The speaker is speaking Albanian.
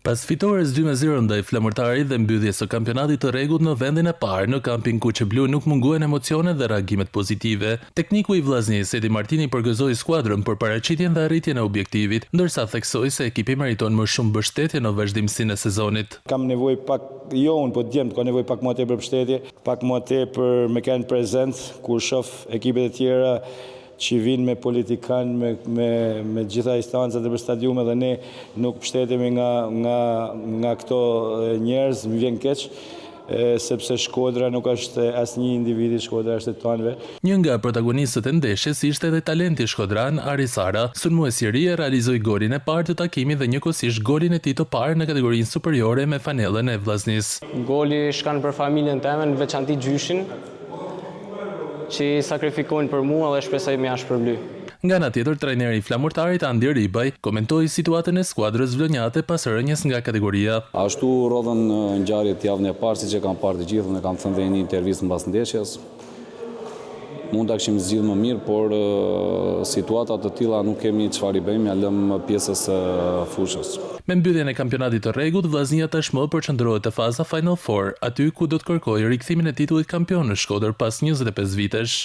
Pas fitores 2-0 ndaj Flamurtarit dhe mbylljes së kampionatit të rregullt në vendin e parë në kampin Kuqe Blu nuk munguan emocione dhe reagimet pozitive. Tekniku i Vllaznisë Edi Martini përgëzoi skuadrën për paraqitjen dhe arritjen e objektivit, ndërsa theksoi se ekipi meriton më shumë mbështetje në vazhdimsinë e sezonit. Kam nevojë pak, jo unë, po djemt ka nevojë pak më tepër mbështetje, pak më tepër me kanë prezent kur shoh ekipet e tjera që vinë me politikan, me gjitha instancat e për stadiume dhe ne nuk mbështetemi nga këto njerëz, më vjen keq, sepse Shkodra nuk është asnjë individi, Shkodra është e tonëve. Një nga protagonistët e ndeshjes ishte edhe talenti shkodran Aris Ara. Sulmuesi i ri realizoi golin e parë të takimit dhe njëkohësisht golin e tij të parë në kategorinë superiore me fanellën e Vllaznisë. Goli shkan për familjen time, në veçanti gjyshin, që sakrifikojnë për mua dhe shpresoj me shpërbly. Nga ana tjetër, trajneri i Flamurtarit Andi Ribaj komentoi situatën e skuadrës vlonjate pas rënies nga kategoria. Ashtu rodhën ngjarjet javën e parë, siç e kanë parë të gjithë, ne kam thënë në një intervistë mbas ndeshjes. Mund ta kishim zgjidhur më mirë, por situata të tilla nuk kemi çfarë i bëjmë, ja lëm pjesës së fushës. Me mbylljen e kampionatit të rregullt, Vllaznia tashmë përqendrohet te faza Final Four, aty ku do të kërkojë rikthimin e titullit kampion në Shkodër pas 25 vitesh.